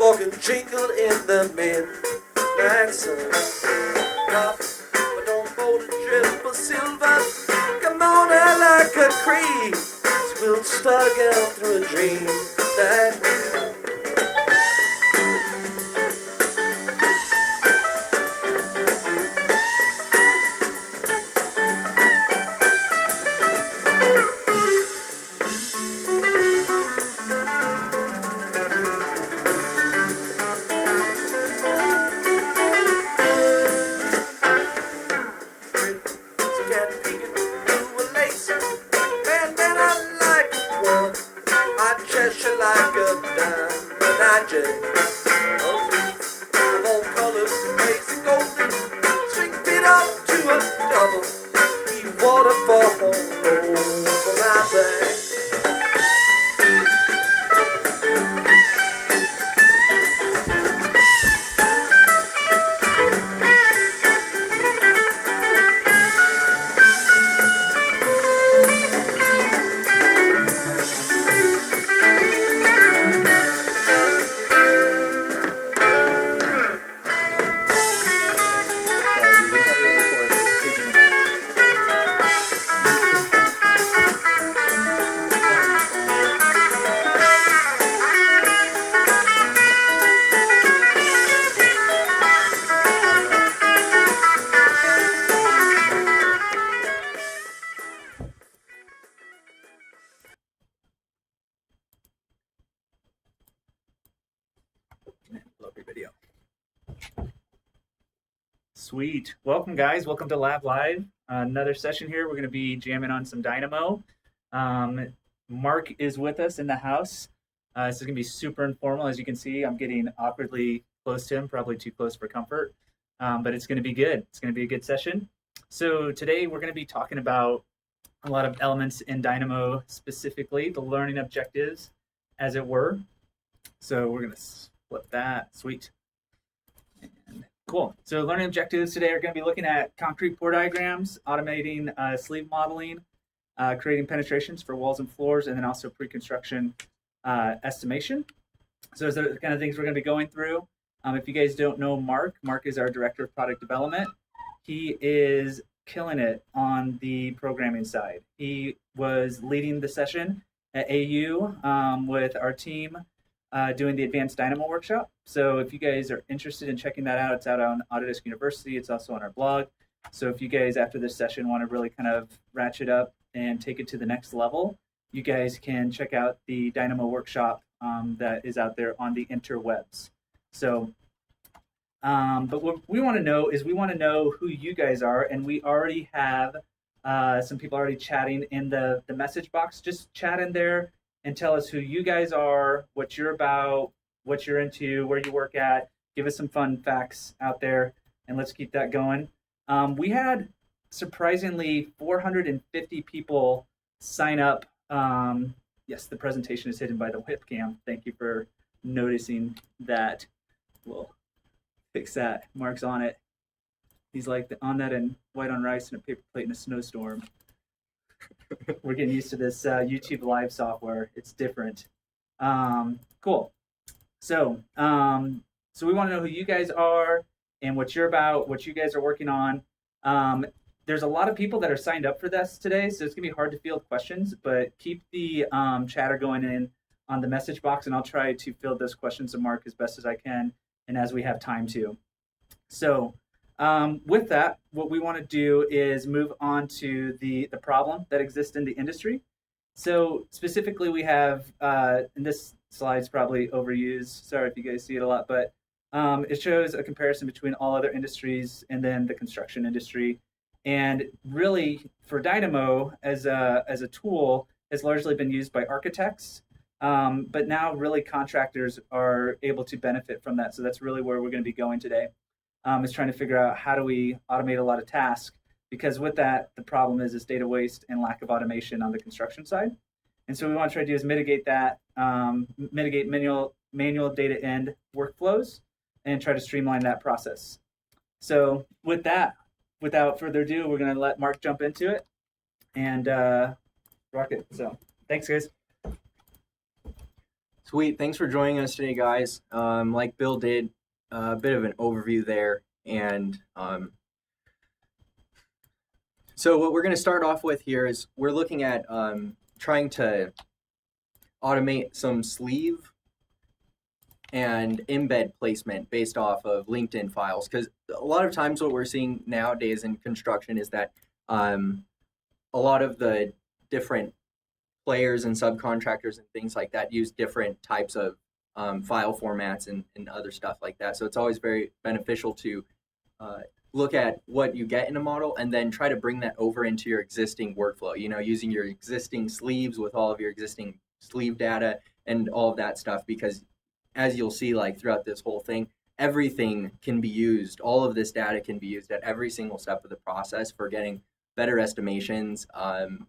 Walking jingle in the midnight sun. But don't hold a drip of silver. Come on out like a cream. We'll stuck out through a dream that Sweet. Welcome, guys. Welcome to Lab Live. Another session here. We're going to be jamming on some Dynamo. Mark is with us in the house. This is going to be super informal. As you can see, I'm getting awkwardly close to him, probably too close for comfort, but it's going to be good. It's going to be a good session. So today we're going to be talking about a lot of elements in Dynamo, specifically the learning objectives, as it were. So we're going to flip that. Sweet. Cool. So learning objectives today are going to be looking at concrete pour diagrams, automating sleeve modeling, creating penetrations for walls and floors, and then also pre-construction estimation. So those are the kind of things we're going to be going through. If you guys don't know Mark is our Director of Product Development. He is killing it on the programming side. He was leading the session at AU with our team doing the Advanced Dynamo workshop. So if you guys are interested in checking that out, it's out on Autodesk University. It's also on our blog. So if you guys, after this session, want to really kind of ratchet up and take it to the next level, you guys can check out the Dynamo workshop that is out there on the interwebs. So, but what we want to know is we want to know who you guys are, and we already have some people already chatting in the message box. Just chat in there and tell us who you guys are, what you're about, what you're into, where you work at. Give us some fun facts out there, and let's keep that going. We had surprisingly 450 people sign up. Yes, the presentation is hidden by the webcam. Thank you for noticing that. We'll fix that. Mark's on it. He's like on that and white on rice and a paper plate in a snowstorm. We're getting used to this YouTube live software. It's different. Cool. So we want to know who you guys are and what you're about, what you guys are working on. There's a lot of people that are signed up for this today, so it's going to be hard to field questions, but keep the chatter going in on the message box, and I'll try to field those questions to Mark as best as I can and as we have time to. So with that, what we want to do is move on to the problem that exists in the industry. So specifically, we have, and this slide's probably overused. Sorry if you guys see it a lot, but It shows a comparison between all other industries and then the construction industry. And really, for Dynamo as a tool, has largely been used by architects. But now, really, contractors are able to benefit from that. So that's really where we're going to be going today. Is trying to figure out how do we automate a lot of tasks, because with that, the problem is data waste and lack of automation on the construction side. And so we want to try to do is mitigate that, mitigate manual data end workflows, and try to streamline that process. So with that, without further ado, we're going to let Mark jump into it and rock it. So thanks, guys. Sweet. Thanks for joining us today, guys. Like Bill did, a bit of an overview there. And so what we're going to start off with here is we're looking at trying to automate some sleeve and embed placement based off of LinkedIn files. Because a lot of times what we're seeing nowadays in construction is that a lot of the different players and subcontractors and things like that use different types of file formats and other stuff like that. So it's always very beneficial to look at what you get in a model and then try to bring that over into your existing workflow, using your existing sleeves with all of your existing sleeve data and all of that stuff, because as you'll see, like throughout this whole thing, everything can be used. All of this data can be used at every single step of the process for getting better estimations,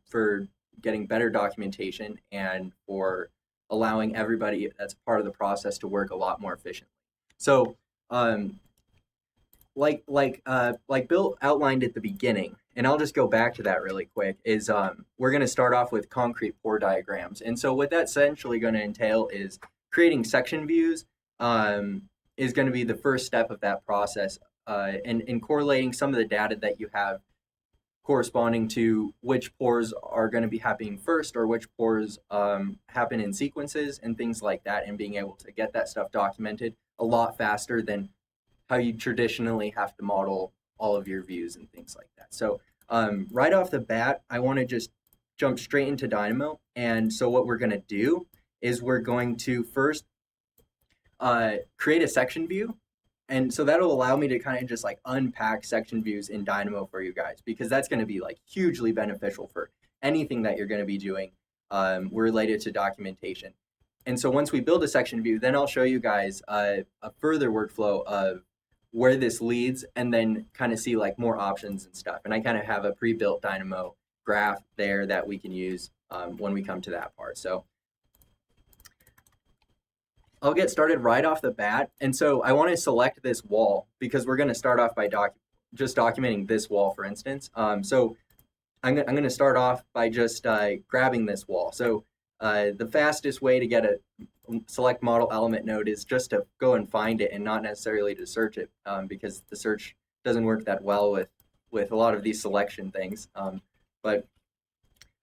for getting better documentation, and for allowing everybody that's part of the process to work a lot more efficiently. So, like Bill outlined at the beginning, and I'll just go back to that really quick, is we're going to start off with concrete pour diagrams. And so what that's essentially going to entail is creating section views is going to be the first step of that process, and correlating some of the data that you have corresponding to which pours are going to be happening first or which pours happen in sequences and things like that, and being able to get that stuff documented a lot faster than how you traditionally have to model all of your views and things like that. So right off the bat, I want to just jump straight into Dynamo. And so what we're going to do is we're going to first create a section view. And so that'll allow me to kind of just like unpack section views in Dynamo for you guys, because that's going to be like hugely beneficial for anything that you're going to be doing related to documentation. And so once we build a section view, then I'll show you guys a further workflow of where this leads, and then kind of see like more options and stuff. And I kind of have a pre-built Dynamo graph there that we can use when we come to that part. So I'll get started right off the bat. And so I want to select this wall because we're going to start off by just documenting this wall, for instance. So I'm going to start off by just grabbing this wall. So the fastest way to get a select model element node is just to go and find it and not necessarily to search it, because the search doesn't work that well with a lot of these selection things. But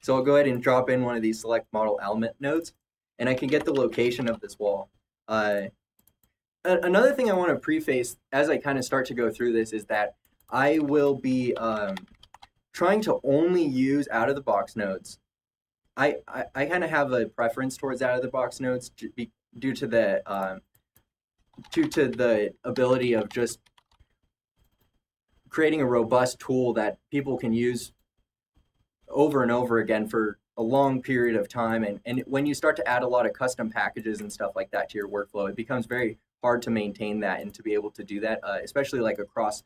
so I'll go ahead and drop in one of these select model element nodes, and I can get the location of this wall. Another thing I want to preface as I kind of start to go through this is that I will be trying to only use out-of-the-box nodes. I kind of have a preference towards out-of-the-box nodes due to the ability of just creating a robust tool that people can use over and over again for a long period of time. And when you start to add a lot of custom packages and stuff like that to your workflow, it becomes very hard to maintain that and to be able to do that, especially like across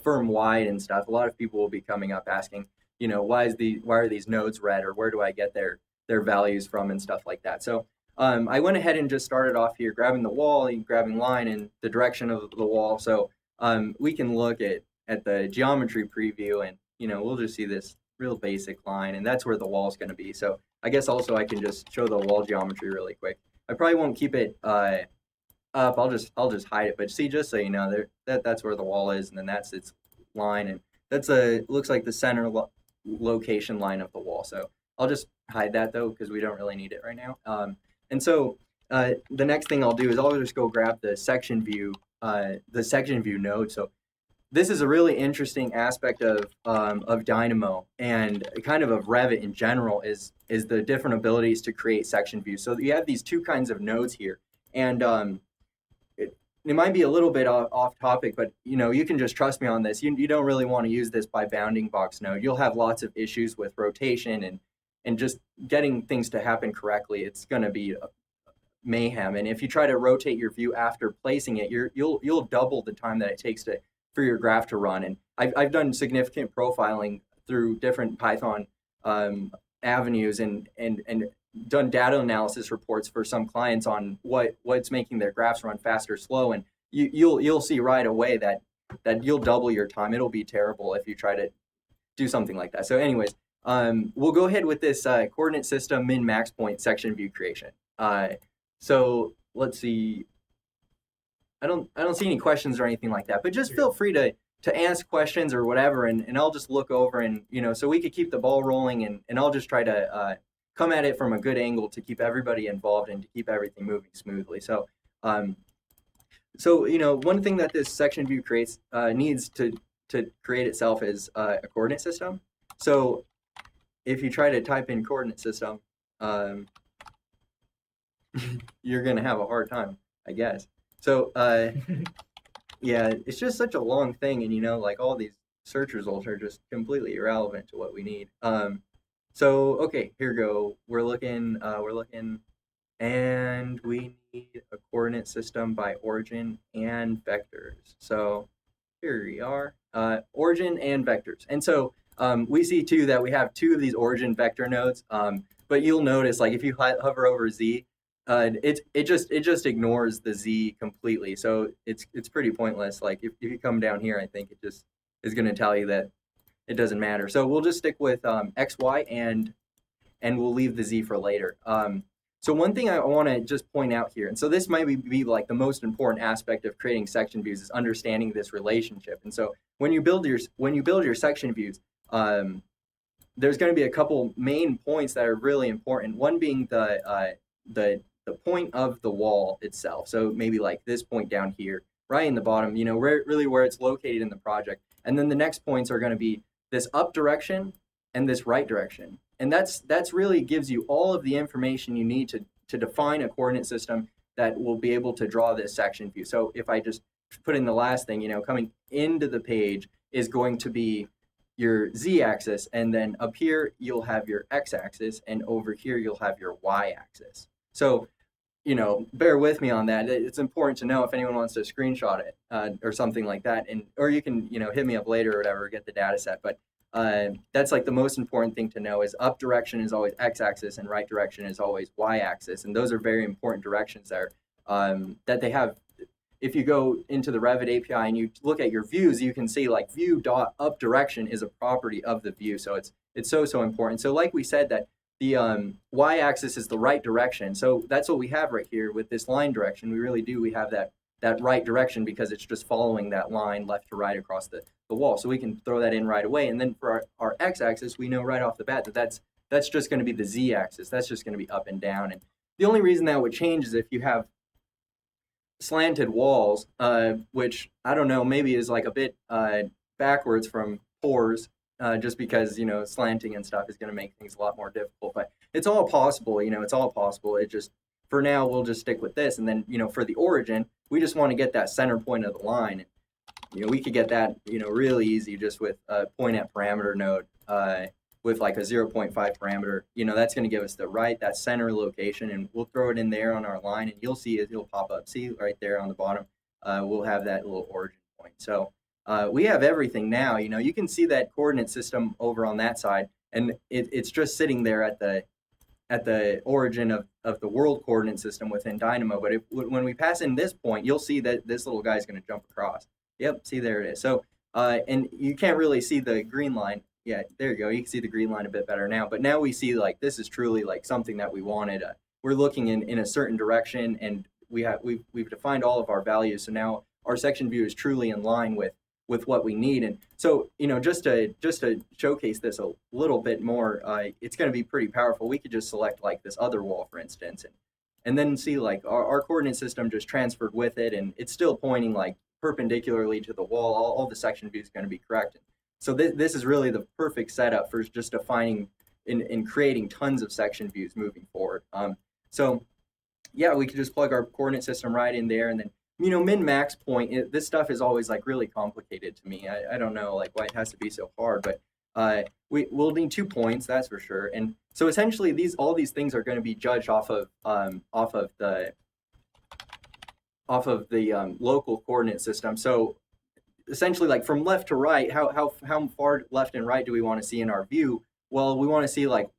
firm-wide and stuff. A lot of people will be coming up asking, why are these nodes red, or where do I get their values from and stuff like that. So I went ahead and just started off here grabbing the wall and grabbing line and the direction of the wall. So we can look at the geometry preview, and we'll just see this real basic line, and that's where the wall is going to be. So I guess also I can just show the wall geometry really quick. I probably won't keep it up. I'll just hide it, but see, just so you know, that's where the wall is, and then that's its line, and that's looks like the center location line of the wall. So I'll just hide that though, because we don't really need it right now. And so the next thing I'll do is I'll just go grab the section view node. So this is a really interesting aspect of Dynamo and kind of Revit in general is the different abilities to create section views. So you have these two kinds of nodes here, and it might be a little bit off topic, but you can just trust me on this. You don't really want to use this by bounding box node. You'll have lots of issues with rotation and just getting things to happen correctly. It's going to be a mayhem. And if you try to rotate your view after placing it, you'll double the time that it takes for your graph to run. And I've done significant profiling through different Python avenues and done data analysis reports for some clients on what's making their graphs run fast or slow, and you'll see right away that you'll double your time. It'll be terrible if you try to do something like that. So anyways, we'll go ahead with this coordinate system min max point section view creation. So let's see. I don't see any questions or anything like that, but just feel free to ask questions or whatever, and I'll just look over and so we could keep the ball rolling, and I'll just try to come at it from a good angle to keep everybody involved and to keep everything moving smoothly. So one thing that this section view creates needs to create itself is a coordinate system. So if you try to type in coordinate system, you're gonna have a hard time, I guess. So yeah, it's just such a long thing, and like all these search results are just completely irrelevant to what we need. So okay, here we go. We're looking, and we need a coordinate system by origin and vectors. So here we are, origin and vectors. And so we see too that we have two of these origin vector nodes. But you'll notice, like if you hover over Z, it just ignores the Z completely. So it's pretty pointless. Like if you come down here, I think it just is going to tell you that it doesn't matter. So we'll just stick with X, Y, and we'll leave the Z for later. So one thing I want to just point out here, and so this might be like the most important aspect of creating section views, is understanding this relationship. And so when you build your section views, there's going to be a couple main points that are really important. One being the point of the wall itself. So maybe like this point down here, right in the bottom, really where it's located in the project. And then the next points are going to be this up direction and this right direction. And that's really gives you all of the information you need to define a coordinate system that will be able to draw this section view. So if I just put in the last thing, coming into the page is going to be your Z-axis, and then up here you'll have your X-axis, and over here you'll have your Y-axis. So bear with me on that. It's important to know if anyone wants to screenshot it or something like that, or you can hit me up later or whatever, get the data set. But that's like the most important thing to know is up direction is always X-axis and right direction is always Y-axis, and those are very important directions there that they have. If you go into the Revit API and you look at your views, you can see like view.up direction is a property of the view. So it's so important. So like we said, that the Y-axis is the right direction. So that's what we have right here with this line direction. We have that right direction because it's just following that line left to right across the wall. So we can throw that in right away. And then for our X-axis, we know right off the bat that that's just going to be the Z-axis. That's just going to be up and down. And the only reason that would change is if you have slanted walls, which I don't know, maybe is like a bit backwards from pores, just because slanting and stuff is going to make things a lot more difficult. But it's all possible. It's all possible. It just, for now, we'll just stick with this. And then for the origin, we just want to get that center point of the line. We could get that really easy just with a point at parameter node with like a 0.5 parameter. That's going to give us that center location, and we'll throw it in there on our line, and you'll see it'll pop up. See right there on the bottom, we'll have that little origin point. So we have everything now. You can see that coordinate system over on that side, and it's just sitting there at the origin of the world coordinate system within Dynamo. But when we pass in this point, you'll see that this little guy is going to jump across. Yep, see, there it is. So and you can't really see the green line. Yeah, there you go. You can see the green line a bit better now. But now we see like this is truly like something that we wanted. We're looking in a certain direction, and we've defined all of our values. So now our section view is truly in line with what we need. And so just to showcase this a little bit more, it's going to be pretty powerful. We could just select like this other wall, for instance, and then see like our coordinate system just transferred with it, and it's still pointing like perpendicularly to the wall. All the section view is going to be correct. So this is really the perfect setup for just defining and creating tons of section views moving forward. So yeah, we could just plug our coordinate system right in there, and then min-max point, this stuff is always like really complicated to me. I don't know like why it has to be so hard, but we'll need 2 points, that's for sure. And so essentially all these things are going to be judged off of the local coordinate system. So essentially, like from left to right, how far left and right do we want to see in our view? Well, we want to see like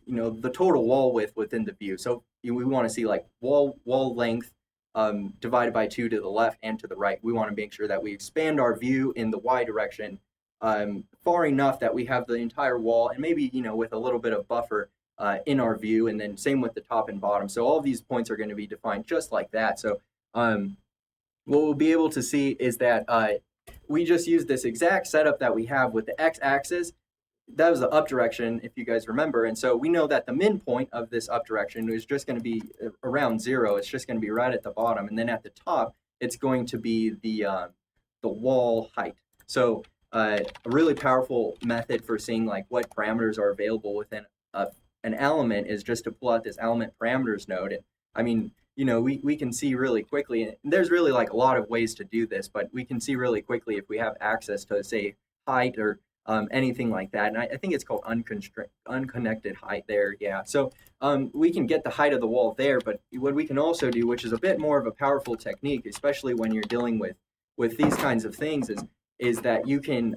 the total wall width within the view. So we want to see like wall length divided by 2 to the left and to the right. We want to make sure that we expand our view in the y direction far enough that we have the entire wall, and maybe with a little bit of buffer in our view, and then same with the top and bottom. So all of these points are going to be defined just like that. So what we'll be able to see is that we just use this exact setup that we have with the x-axis. That was the up direction, if you guys remember. And so we know that the min point of this up direction is just going to be around 0. It's just going to be right at the bottom. And then at the top, it's going to be the wall height. So a really powerful method for seeing like what parameters are available within an element is just to pull out this element parameters node. And I mean, we can see really quickly, and there's really like a lot of ways to do this, but we can see really quickly if we have access to, say, height or anything like that. And I think it's called unconnected height there. Yeah. So we can get the height of the wall there, but what we can also do, which is a bit more of a powerful technique, especially when you're dealing with these kinds of things, is that you can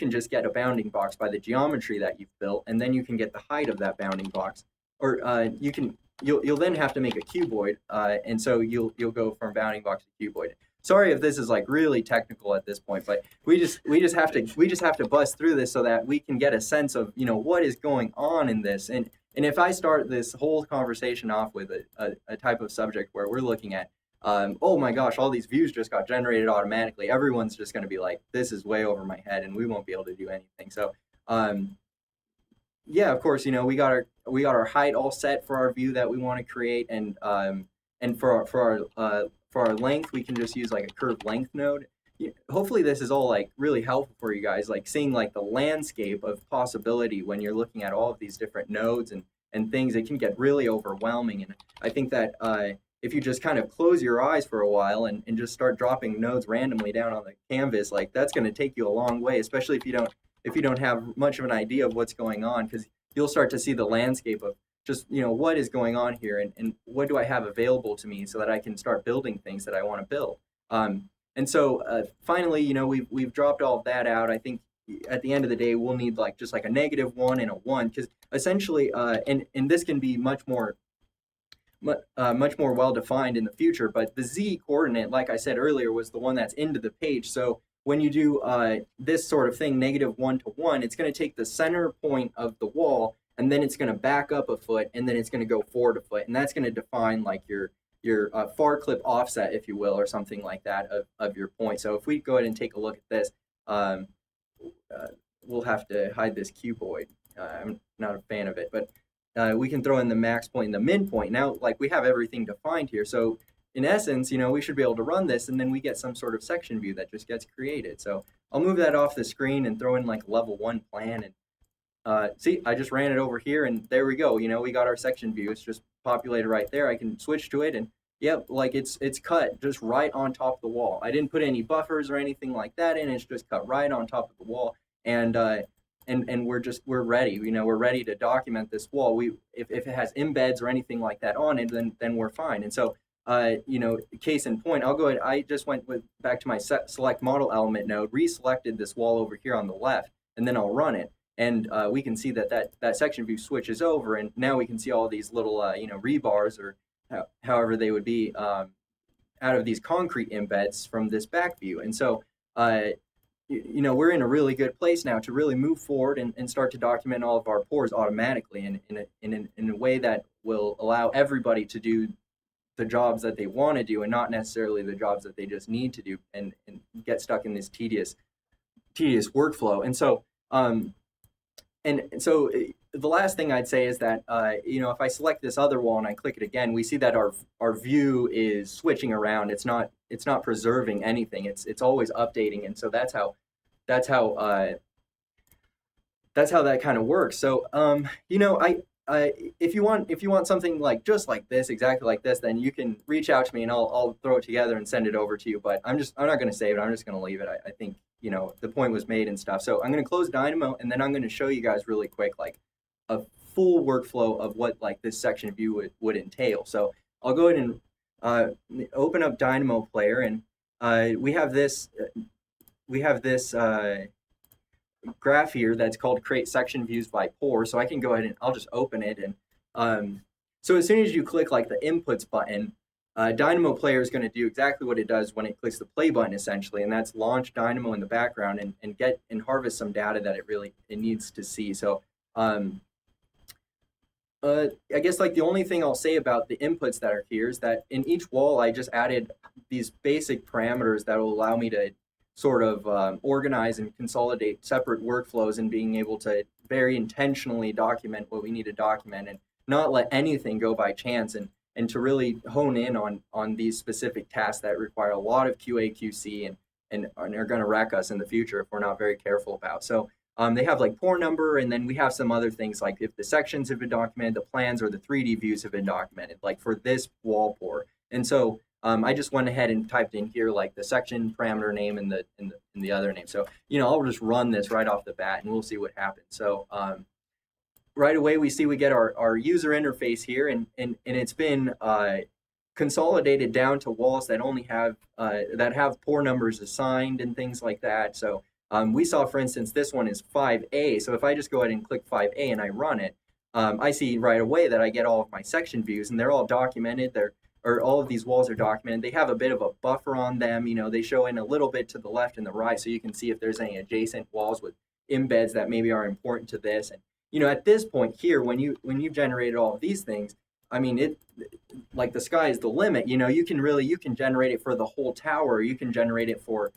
just get a bounding box by the geometry that you've built, and then you can get the height of that bounding box, or you'll then have to make a cuboid, and so you'll go from bounding box to cuboid. Sorry if this is like really technical at this point, but we just have to bust through this so that we can get a sense of what is going on in this. And if I start this whole conversation off with a type of subject where we're looking at oh my gosh, all these views just got generated automatically, everyone's just going to be like, this is way over my head, and we won't be able to do anything. So yeah, of course, we got our height all set for our view that we want to create, and for our length, we can just use like a curved length node. Hopefully this is all like really helpful for you guys, like seeing like the landscape of possibility when you're looking at all of these different nodes and things. It can get really overwhelming, and I think that if you just kind of close your eyes for a while and just start dropping nodes randomly down on the canvas, like that's going to take you a long way, especially if you don't have much of an idea of what's going on, because you'll start to see the landscape of just what is going on here, and what do I have available to me so that I can start building things that I want to build. And so finally, we've dropped all of that out. I think at the end of the day, we'll need like just like a -1 and a 1, because essentially, and this can be much more well defined in the future. But the Z coordinate, like I said earlier, was the one that's into the page. So when you do this sort of thing, -1 to 1, it's going to take the center point of the wall, and then it's going to back up a foot, and then it's going to go forward a foot, and that's going to define like your far clip offset, if you will, or something like that of your point. So if we go ahead and take a look at this, we'll have to hide this cuboid. I'm not a fan of it, but we can throw in the max point and the min point. Now, like we have everything defined here. So in essence, we should be able to run this, and then we get some sort of section view that just gets created. So I'll move that off the screen and throw in like level 1 plan, and see, I just ran it over here, and there we go. We got our section view. It's just populated right there. I can switch to it, and yep, like it's cut just right on top of the wall. I didn't put any buffers or anything like that in. It's just cut right on top of the wall, and we're ready. We're ready to document this wall. If it has embeds or anything like that on it, then we're fine. And so case in point, I'll go ahead. I just went back to my select model element node, reselected this wall over here on the left, and then I'll run it. And we can see that section view switches over, and now we can see all these little rebars, or however they would be, out of these concrete embeds from this back view. And so we're in a really good place now to really move forward and start to document all of our pours automatically in a way that will allow everybody to do the jobs that they want to do, and not necessarily the jobs that they just need to do, and get stuck in this tedious workflow. And so the last thing I'd say is that if I select this other wall and I click it again, we see that our view is switching around. It's not preserving anything. It's always updating, and so that's how that kind of works. So if you want something like just like this, exactly like this, then you can reach out to me and I'll throw it together and send it over to you. But I'm not going to save it. I'm just going to leave it. I think the point was made and stuff. So I'm going to close Dynamo and then I'm going to show you guys really quick like a full workflow of what like this section view would entail. So I'll go ahead and open up Dynamo Player and we have this graph here that's called create section views by pour. So I can go ahead and I'll just open it. And so as soon as you click like the inputs button, Dynamo Player is going to do exactly what it does when it clicks the play button essentially, and that's launch Dynamo in the background and get and harvest some data that it needs to see. So I guess like the only thing I'll say about the inputs that are here is that in each wall I just added these basic parameters that will allow me to sort of organize and consolidate separate workflows and being able to very intentionally document what we need to document and not let anything go by chance and to really hone in on these specific tasks that require a lot of QA, QC and are going to wreck us in the future if we're not very careful about. So they have like pour number, and then we have some other things like if the sections have been documented, the plans or the 3D views have been documented, like for this wall pour. And so I just went ahead and typed in here like the section parameter name and the other name. So I'll just run this right off the bat and we'll see what happens. So right away we see we get our user interface here, and it's been consolidated down to walls that only have pour numbers assigned and things like that. So we saw, for instance, this one is 5A. So if I just go ahead and click 5A and I run it, I see right away that I get all of my section views and they're all documented. All of these walls are documented. They have a bit of a buffer on them. They show in a little bit to the left and the right, so you can see if there's any adjacent walls with embeds that maybe are important to this. And at this point here, when you've generated all of these things, I mean, it like the sky is the limit. You can generate it for the whole tower. You can generate it for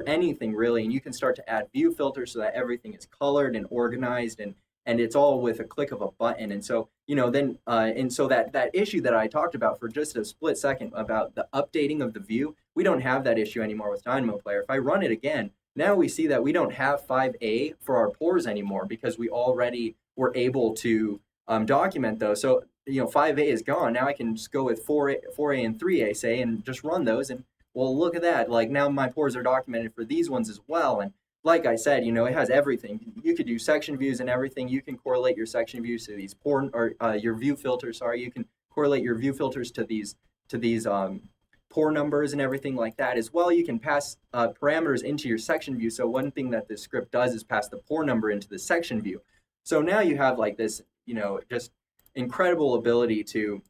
anything really, and you can start to add view filters so that everything is colored and organized and it's all with a click of a button. And so, so that issue that I talked about for just a split second about the updating of the view, we don't have that issue anymore with Dynamo Player. If I run it again, now we see that we don't have 5A for our pours anymore because we already were able to document those. So, 5A is gone. Now I can just go with 4A and 3A, say, and just run those. And well, look at that. Like now my pours are documented for these ones as well. And like I said, it has everything. You could do section views and everything. You can correlate your section views to these your view filters. You can correlate your view filters to these pour numbers and everything like that as well. You can pass parameters into your section view. So one thing that this script does is pass the pour number into the section view. So now you have like this, just incredible ability to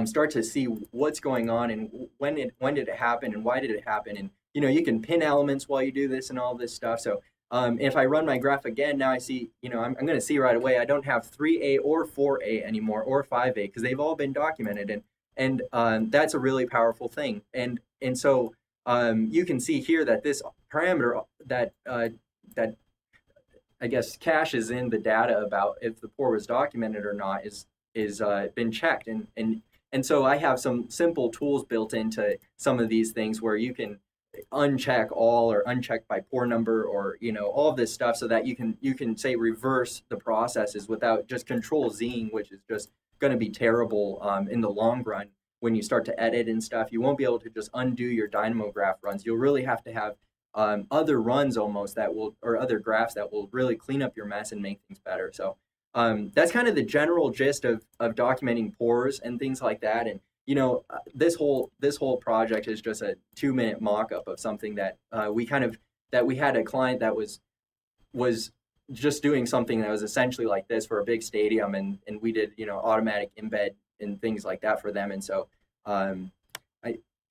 start to see what's going on and when did it happen and why did it happen. And you can pin elements while you do this and all this stuff. So if I run my graph again, now I see, I'm going to see right away I don't have 3A or 4A anymore or 5A because they've all been documented, and that's a really powerful thing. And so you can see here that this parameter that I guess caches in the data about if the pour was documented or not is been checked, and so I have some simple tools built into some of these things where you can uncheck all or uncheck by pour number or all of this stuff so that you can say reverse the processes without just control Zing, which is just going to be terrible in the long run when you start to edit and stuff. You won't be able to just undo your Dynamo graph runs. You'll really have to have other runs almost or other graphs that will really clean up your mess and make things better. So that's kind of the general gist of documenting pours and things like that. And this whole project is just a 2-minute mock-up of something that we had a client that was just doing something that was essentially like this for a big stadium, and we did automatic embed and things like that for them. And so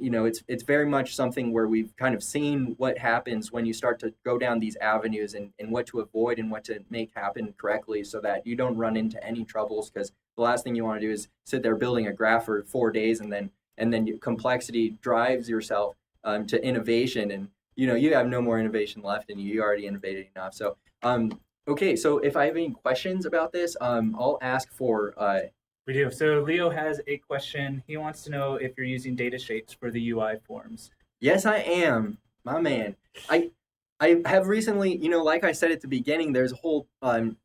it's very much something where we've kind of seen what happens when you start to go down these avenues and what to avoid and what to make happen correctly so that you don't run into any troubles, because the last thing you want to do is sit there building a graph for 4 days and then complexity drives yourself to innovation, and you have no more innovation left and you already innovated enough. So okay, so if I have any questions about this, I'll ask for We do. So Leo has a question. He wants to know if you're using data shapes for the UI forms. Yes, I am, my man. I have recently, like I said at the beginning, there's a whole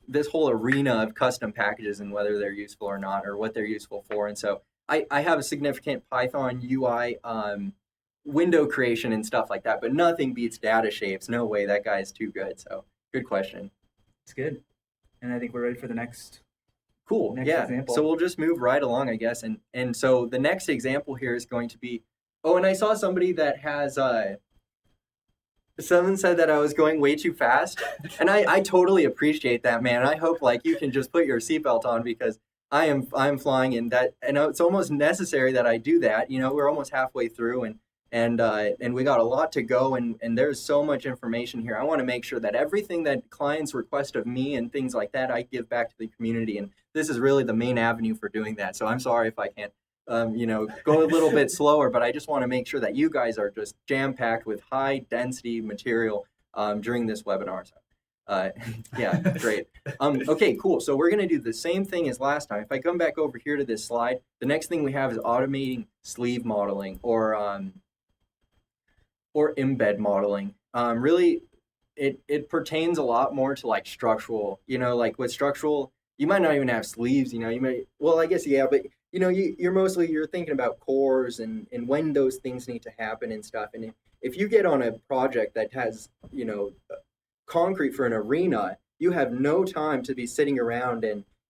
this whole arena of custom packages and whether they're useful or not, or what they're useful for. And so I have a significant Python UI window creation and stuff like that, but nothing beats data shapes. No way, that guy is too good. So good question. It's good. And I think we're ready for the next. Cool. Next Yeah. example. So we'll just move right along, I guess. And so the next example here is going to be, oh, and I saw somebody that has someone said that I was going way too fast, and I totally appreciate that, man. I hope like you can just put your seatbelt on because I'm flying in that, and it's almost necessary that I do that. We're almost halfway through, and we got a lot to go, and there's so much information here. I want to make sure that everything that clients request of me and things like that, I give back to the community, and this is really the main avenue for doing that. So I'm sorry if I can't go a little bit slower, but I just want to make sure that you guys are just jam-packed with high density material during this webinar. So, yeah, great. Okay, cool. So we're going to do the same thing as last time. If I come back over here to this slide, the next thing we have is automating sleeve modeling or embed modeling. Really, it pertains a lot more to like structural, like with structural, you might not even have sleeves, you may, well, I guess, yeah, but you're thinking about cores and when those things need to happen and stuff. And if you get on a project that has, concrete for an arena, you have no time to be sitting around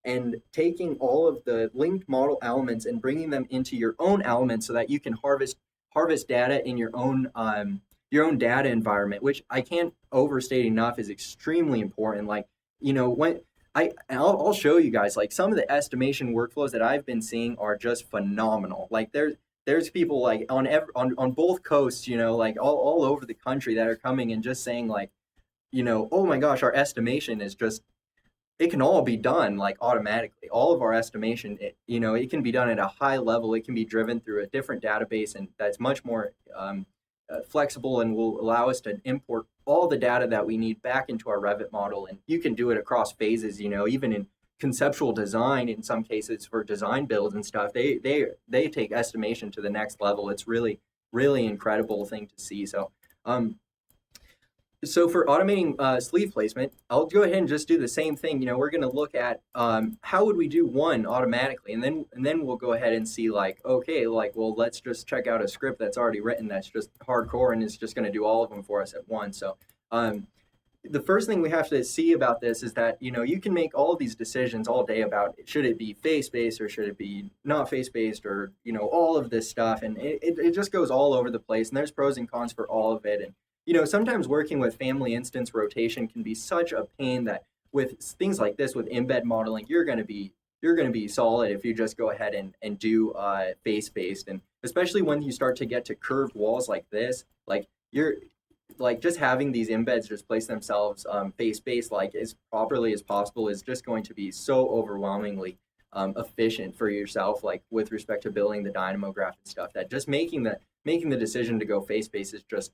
and taking all of the linked model elements and bringing them into your own elements so that you can harvest data in your own data environment, which I can't overstate enough is extremely important. Like, when I'll show you guys, like some of the estimation workflows that I've been seeing are just phenomenal. Like there's people like on both coasts, like all over the country that are coming and just saying like, oh my gosh, our estimation is just, it can all be done like automatically. All of our estimation, it can be done at a high level. It can be driven through a different database, and that's much more flexible and will allow us to import all the data that we need back into our Revit model. And you can do it across phases, even in conceptual design, in some cases for design builds and stuff, they take estimation to the next level. It's really, really incredible thing to see. So for automating sleeve placement, I'll go ahead and just do the same thing. We're going to look at how would we do one automatically, and then we'll go ahead and see like, okay, like, well, let's just check out a script that's already written that's just hardcore and is just going to do all of them for us at once. So the first thing we have to see about this is that, you can make all of these decisions all day about should it be face-based or should it be not face-based or, all of this stuff. And it just goes all over the place, and there's pros and cons for all of it. And sometimes working with family instance rotation can be such a pain that with things like this, with embed modeling, you're going to be solid if you just go ahead and do face-based. And especially when you start to get to curved walls like this, like you're like just having these embeds just place themselves face-based like as properly as possible is just going to be so overwhelmingly efficient for yourself, like with respect to building the Dynamo graph and stuff, that just making the decision to go face-based is just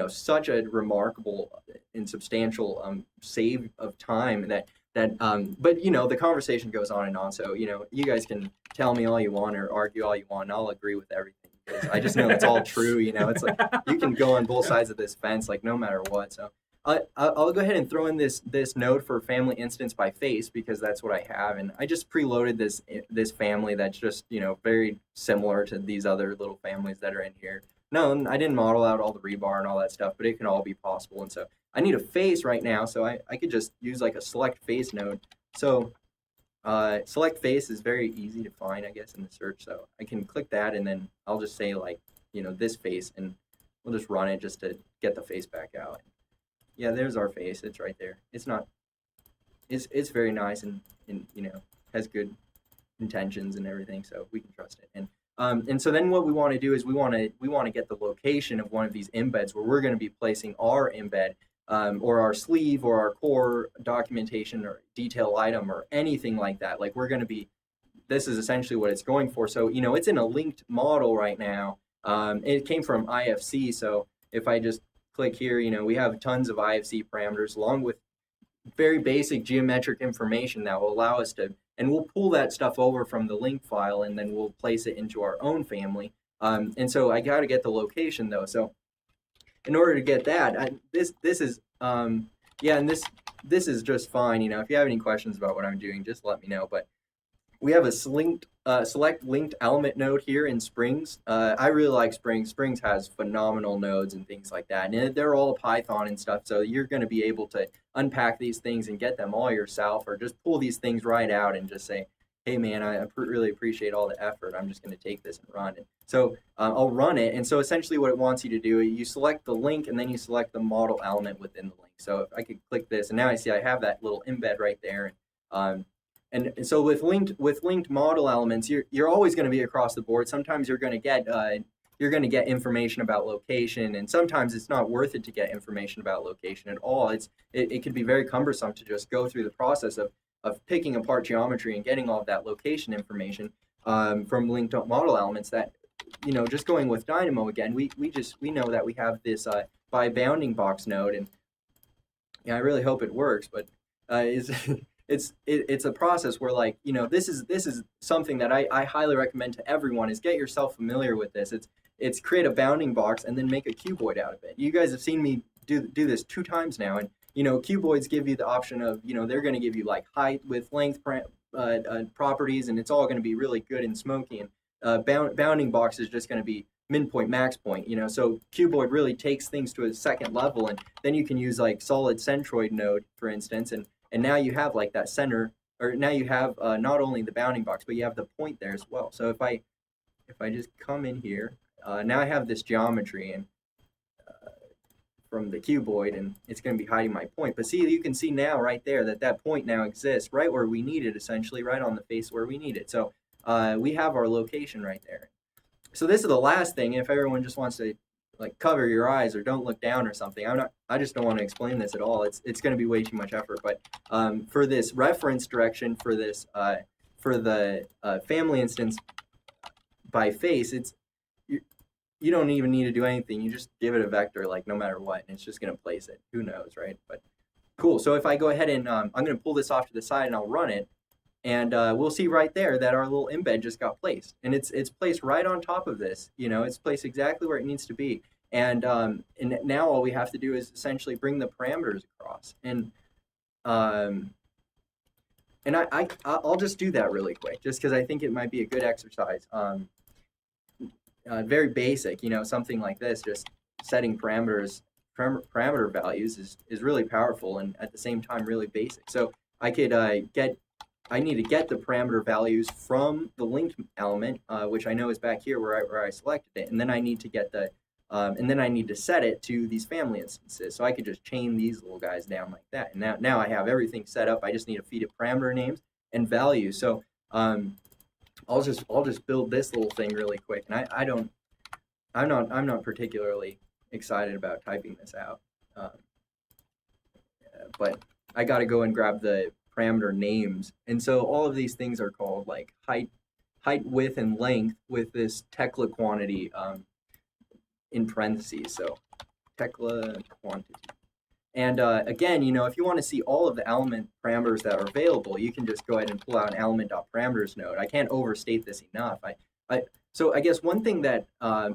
such a remarkable and substantial save of time that but the conversation goes on and on. So you guys can tell me all you want or argue all you want, and I'll agree with everything because I just know it's all true. It's like you can go on both sides of this fence, like no matter what. So I'll go ahead and throw in this node for family instance by face because that's what I have, and I just preloaded this family that's just very similar to these other little families that are in here. No, I didn't model out all the rebar and all that stuff, but it can all be possible. And so I need a face right now, so I could just use like a select face node. So select face is very easy to find, I guess, in the search. So I can click that, and then I'll just say like, this face, and we'll just run it just to get the face back out. Yeah, there's our face. It's right there. It's very nice and has good intentions and everything, so we can trust it. And so then what we want to do is we want to get the location of one of these embeds where we're going to be placing our embed or our sleeve or our core documentation or detail item or anything like that. Like this is essentially what it's going for. So, it's in a linked model right now. It came from IFC. So if I just click here, we have tons of IFC parameters along with very basic geometric information that will allow us to, and we'll pull that stuff over from the link file and then we'll place it into our own family. And so I got to get the location though. So in order to get that, this is Yeah, and this is just fine. If you have any questions about what I'm doing, just let me know. But we have a select linked element node here in Springs. I really like Springs. Springs has phenomenal nodes and things like that. And they're all Python and stuff, so you're going to be able to unpack these things and get them all yourself, or just pull these things right out and just say, hey, man, I really appreciate all the effort. I'm just going to take this and run it. So I'll run it. And so essentially what it wants you to do, you select the link, and then you select the model element within the link. So if I could click this, and now I see I have that little embed right there. And so with linked model elements, you're always going to be across the board. Sometimes you're going to get information about location, and sometimes it's not worth it to get information about location at all. It can be very cumbersome to just go through the process of picking apart geometry and getting all of that location information from linked model elements. That just going with Dynamo again, we know that we have this by bounding box node, and I really hope it works, but it's a process where this is something that I highly recommend to everyone, is get yourself familiar with this. It's create a bounding box and then make a cuboid out of it. You guys have seen me do this 2 times now, and cuboids give you the option of they're going to give you like height, width, length properties, and it's all going to be really good and smoky. And bounding box is just going to be min point, max point. So cuboid really takes things to a second level, and then you can use like solid centroid node, for instance, and now you have like that center, or now you have not only the bounding box, but you have the point there as well. So if I just come in here, now I have this geometry and from the cuboid, and it's going to be hiding my point. But see, you can see now right there that point now exists right where we need it, essentially right on the face where we need it. So we have our location right there. So this is the last thing. If everyone just wants to like cover your eyes or don't look down or something, I just don't want to explain this at all. It's going to be way too much effort. But for this reference direction for this for the family instance by face, you don't even need to do anything. You just give it a vector, like no matter what, and it's just going to place it. Who knows, right? But cool. So if I go ahead and I'm going to pull this off to the side and I'll run it, and we'll see right there that our little embed just got placed, and it's placed right on top of this. It's placed exactly where it needs to be. And now all we have to do is essentially bring the parameters across. And I'll just do that really quick, just because I think it might be a good exercise. Very basic, something like this, just setting parameter values is really powerful, and at the same time really basic. So I could I need to get the parameter values from the linked element, which I know is back here where I selected it, and then I need to get the and then I need to set it to these family instances. So I could just chain these little guys down like that, and now I have everything set up. I just need to feed it parameter names and values. So I'll just build this little thing really quick, and I'm not particularly excited about typing this out, but I got to go and grab the parameter names, and so all of these things are called like height, width, and length with this Tekla quantity in parentheses. So Tekla quantity. And again, if you want to see all of the element parameters that are available, you can just go ahead and pull out an element.parameters node. I can't overstate this enough. So I guess one thing that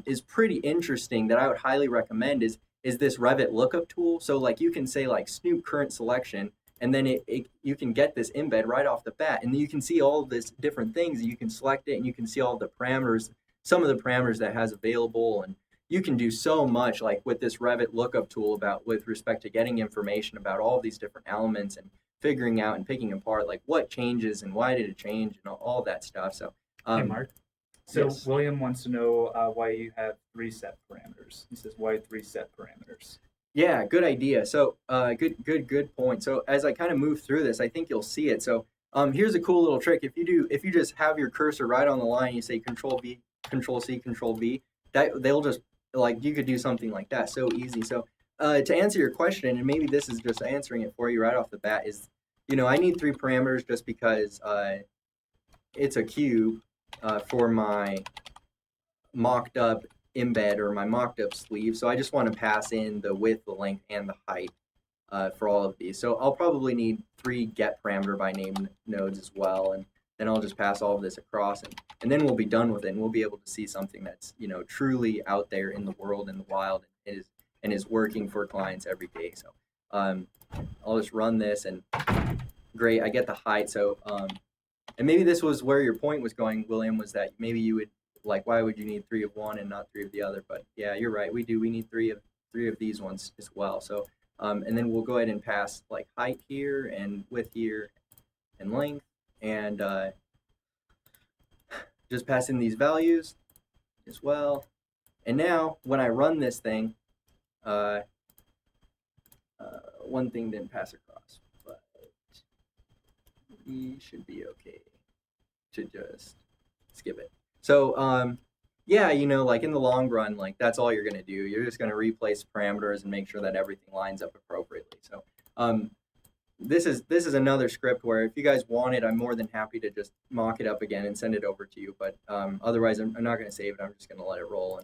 is pretty interesting that I would highly recommend is this Revit Lookup tool. So like you can say like snoop current selection, and then you can get this embed right off the bat, and you can see all of this different things. You can select it, and you can see all the parameters, some of the parameters that has available, and you can do so much like with this Revit Lookup tool with respect to getting information about all of these different elements and figuring out and picking apart like what changes and why did it change and all that stuff. So hey Mark, so yes. William wants to know why you have 3 set parameters. He says, why 3 set parameters? Yeah, good idea. So good point. So as I kind of move through this, I think you'll see it. So here's a cool little trick. If you just have your cursor right on the line, you say Control V, Control C, Control V, they'll just like you could do something like that. So easy. So to answer your question, and maybe this is just answering it for you right off the bat, is I need 3 parameters just because it's a cube for my mocked up embed or my mocked up sleeve. So I just want to pass in the width, the length, and the height for all of these. So I'll probably need 3 get parameter by name nodes as well, and then I'll just pass all of this across, and then we'll be done with it, and we'll be able to see something that's truly out there in the world, in the wild, and is working for clients every day. So I'll just run this, and great, I get the height. So and maybe this was where your point was going, William, was that maybe you would like, why would you need 3 of one and not 3 of the other? But yeah, you're right, we need three of these ones as well. So and then we'll go ahead and pass like height here and width here and length, and just pass in these values as well. And now when I run this thing, one thing didn't pass across, but we should be okay to just skip it. So yeah, you know, like in the long run, like that's all you're going to do. You're just going to replace parameters and make sure that everything lines up appropriately. So this is another script where if you guys want it, I'm more than happy to just mock it up again and send it over to you. But otherwise, I'm not going to save it. I'm just going to let it roll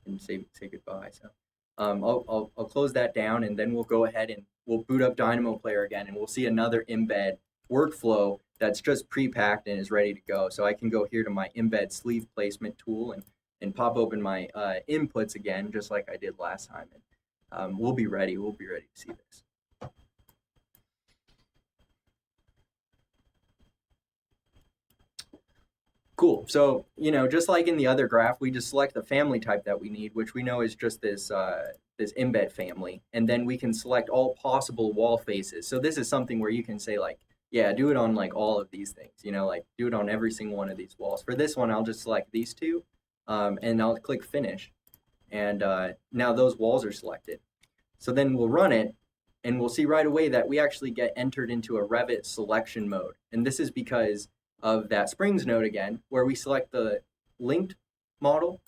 and say goodbye. So I'll close that down, and then we'll go ahead and we'll boot up Dynamo Player again, and we'll see another embed workflow that's just pre-packed and is ready to go. So I can go here to my embed sleeve placement tool and pop open my inputs again, just like I did last time. And we'll be ready to see this. Cool. So, you know, just like in the other graph, we just select the family type that we need, which we know is just this this embed family, and then we can select all possible wall faces. So this is something where you can say like, yeah, do it on like all of these things, you know, like do it on every single one of these walls. For this one, I'll just select these two, and I'll click finish, and now those walls are selected. So then we'll run it, and we'll see right away that we actually get entered into a Revit selection mode, and this is because of that Springs node again, where we select the linked model,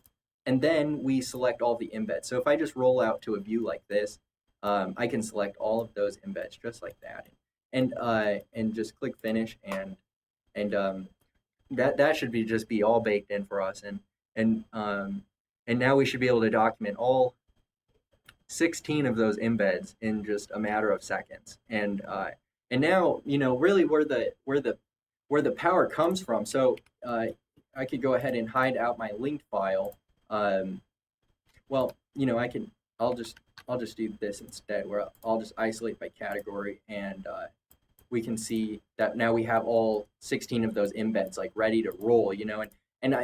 and then we select all the embeds. So if I just roll out to a view like this, I can select all of those embeds just like that, and just click finish, and that should be all baked in for us, and now we should be able to document all 16 of those embeds in just a matter of seconds, and now, you know, really where the power comes from. So I could go ahead and hide out my linked file. Well, you know, I'll just do this instead, where I'll just isolate by category, and we can see that now we have all 16 of those embeds like ready to roll, you know, and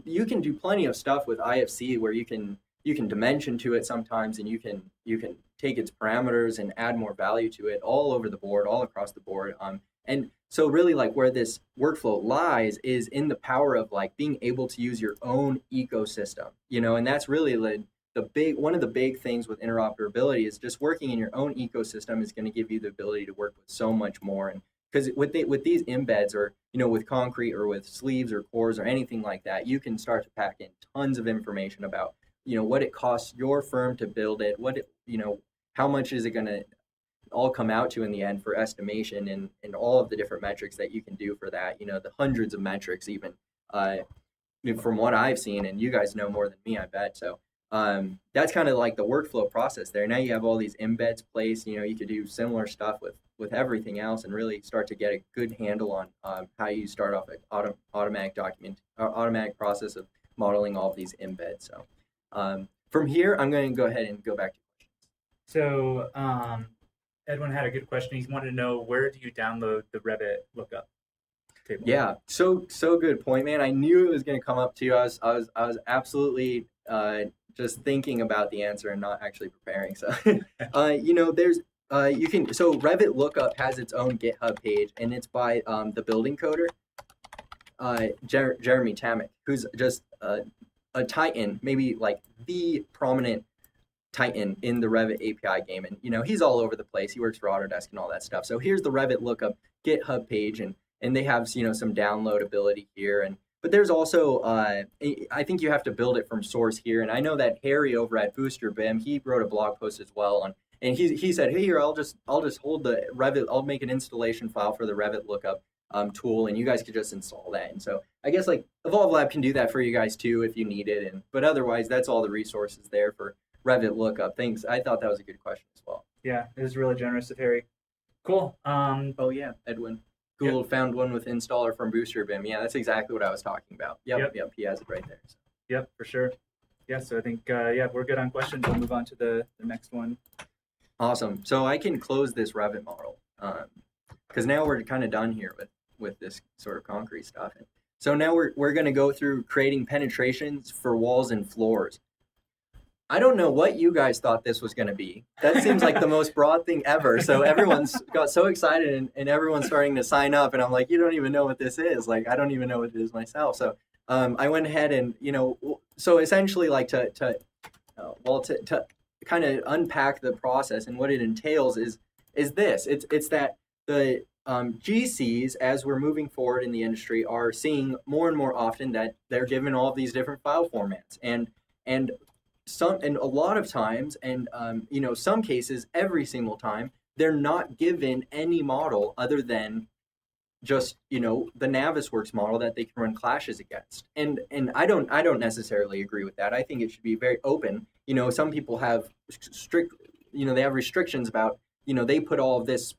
you can do plenty of stuff with IFC where you can dimension to it sometimes, and you can take its parameters and add more value to it all over the board, all across the board. And so really like where this workflow lies is in the power of like being able to use your own ecosystem, you know, and that's really one of the big things with interoperability is just working in your own ecosystem is going to give you the ability to work with so much more. And because with these embeds, or, you know, with concrete or with sleeves or cores or anything like that, you can start to pack in tons of information about, you know, what it costs your firm to build it, you know, how much is it going to all come out to in the end for estimation, and all of the different metrics that you can do for that, you know, the hundreds of metrics even from what I've seen, and you guys know more than me, I bet. So that's kind of like the workflow process there. Now you have all these embeds placed, you know, you could do similar stuff with everything else and really start to get a good handle on how you start off an automatic process of modeling all of these embeds. So from here, I'm going to go ahead and go back to questions. So Edwin had a good question. He wanted to know, where do you download the Revit Lookup table? Yeah, so good point, man. I knew it was going to come up too. I was absolutely just thinking about the answer and not actually preparing. So, you know, there's so Revit Lookup has its own GitHub page, and it's by the building coder, Jeremy Tamik, who's just a titan, maybe like the prominent titan in the Revit API game, and you know, he's all over the place. He works for Autodesk and all that stuff. So here's the Revit Lookup GitHub page, and they have, you know, some download ability here, but there's also I think you have to build it from source here. And I know that Harry over at Booster BIM, he wrote a blog post as well, and he said, hey, here, I'll just hold the Revit, I'll make an installation file for the Revit Lookup tool, and you guys could just install that. And so I guess like Evolve Lab can do that for you guys too if you need it, but otherwise that's all the resources there for Revit Lookup. Thanks. I thought that was a good question as well. Yeah, it was really generous of Harry. Cool. Oh yeah, Edwin. Google found one with installer from Booster BIM. Yeah, that's exactly what I was talking about. Yep. He has it right there. So. Yep, for sure. Yeah, so I think we're good on questions. We'll move on to the next one. Awesome. So I can close this Revit model because now we're kind of done here with this sort of concrete stuff. So now we're going to go through creating penetrations for walls and floors. I don't know what you guys thought this was going to be. That seems like the most broad thing ever. So everyone's got so excited and everyone's starting to sign up. And I'm like, you don't even know what this is. Like, I don't even know what it is myself. So I went ahead and, so essentially like to kind of unpack the process and what it entails is this. It's that the GCs, as we're moving forward in the industry, are seeing more and more often that they're given all of these different file formats. And a lot of times, and some cases, every single time, they're not given any model other than just the Navisworks model that they can run clashes against. And I don't necessarily agree with that. I think it should be very open. Some people have strict, they have restrictions about, they put all of this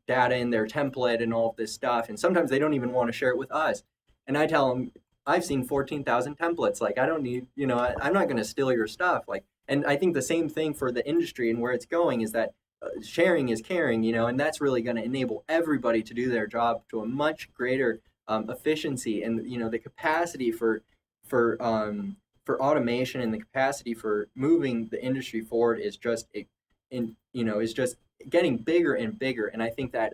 data in their template and all of this stuff, and sometimes they don't even want to share it with us. And I tell them, I've seen 14,000 templates. Like, I don't need, I'm not going to steal your stuff. Like, and I think the same thing for the industry and where it's going is that sharing is caring, and that's really going to enable everybody to do their job to a much greater efficiency. And, the capacity for automation and the capacity for moving the industry forward is just, is just getting bigger and bigger. And I think that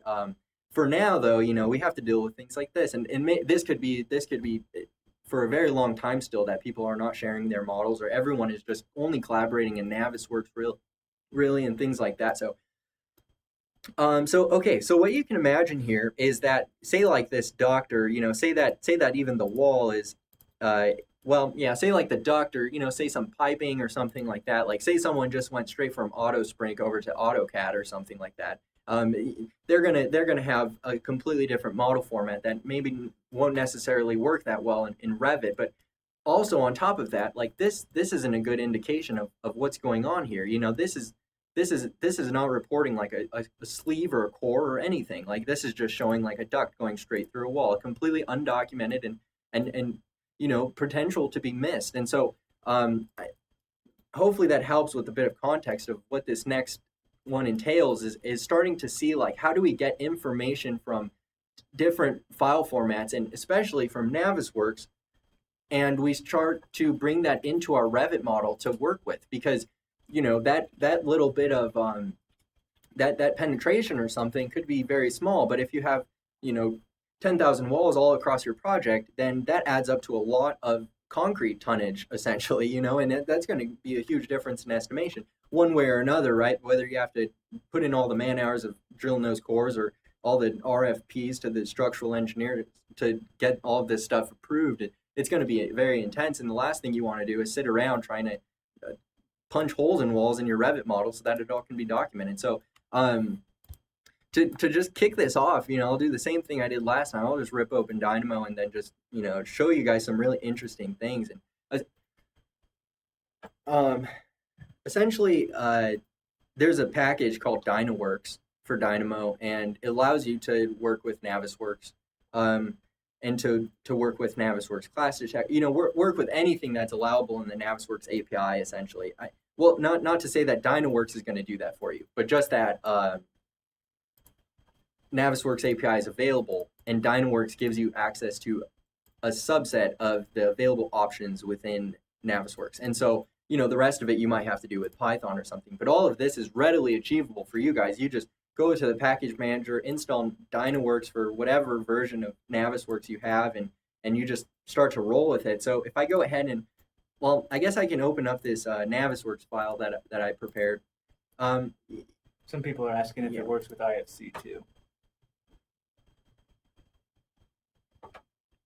for now, though, we have to deal with things like this. And this could be for a very long time still that people are not sharing their models, or everyone is just only collaborating in Navisworks really and things like that. So so what you can imagine here is that, say like this ductor, say that even the wall is say like the ductor, say some piping or something like that. Like, say someone just went straight from AutoSprink over to AutoCAD or something like that. They're gonna have a completely different model format that maybe won't necessarily work that well in Revit. But also on top of that, like this isn't a good indication of what's going on here. This is not reporting like a sleeve or a core or anything. Like, this is just showing like a duct going straight through a wall, completely undocumented and potential to be missed. And so hopefully that helps with a bit of context of what this next one entails is starting to see, like, how do we get information from different file formats, and especially from Navisworks, and we start to bring that into our Revit model to work with, because that little bit of that penetration or something could be very small, but if you have 10,000 walls all across your project, then that adds up to a lot of concrete tonnage, essentially, and that's going to be a huge difference in estimation one way or another, right? Whether you have to put in all the man hours of drill nose cores or all the RFPs to the structural engineer to get all of this stuff approved, it's going to be very intense. And the last thing you want to do is sit around trying to punch holes in walls in your Revit model so that it all can be documented. So to just kick this off, I'll do the same thing I did last time. I'll just rip open Dynamo and then just, show you guys some really interesting things. And essentially, there's a package called Dynaworks for Dynamo, and it allows you to work with Navisworks, and to work with Navisworks class to check, work with anything that's allowable in the Navisworks API, essentially. Not to say that Dynaworks is going to do that for you, but just that Navisworks API is available, and Dynaworks gives you access to a subset of the available options within Navisworks. And so, the rest of it you might have to do with Python or something, but all of this is readily achievable for you guys. You just go to the package manager, install Dynaworks for whatever version of Navisworks you have, and you just start to roll with it. So if I go ahead and, I guess I can open up this Navisworks file that I prepared. Some people are asking if it works with IFC too.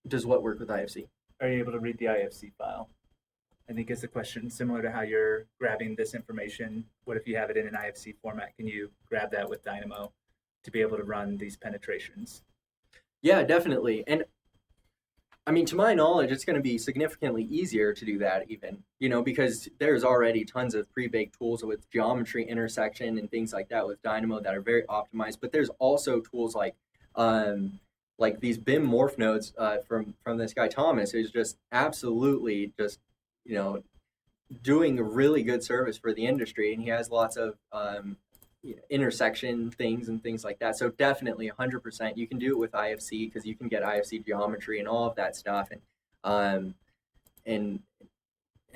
Does what work with IFC? Are you able to read the IFC file? I think it's a question similar to how you're grabbing this information. What if you have it in an IFC format? Can you grab that with Dynamo to be able to run these penetrations? Yeah, definitely. And I mean, to my knowledge, it's going to be significantly easier to do that even, because there's already tons of pre-baked tools with geometry intersection and things like that with Dynamo that are very optimized. But there's also tools like these BIM morph nodes from this guy Thomas, who's just absolutely just doing a really good service for the industry, and he has lots of intersection things and things like that. So definitely 100%. You can do it with IFC because you can get IFC geometry and all of that stuff. And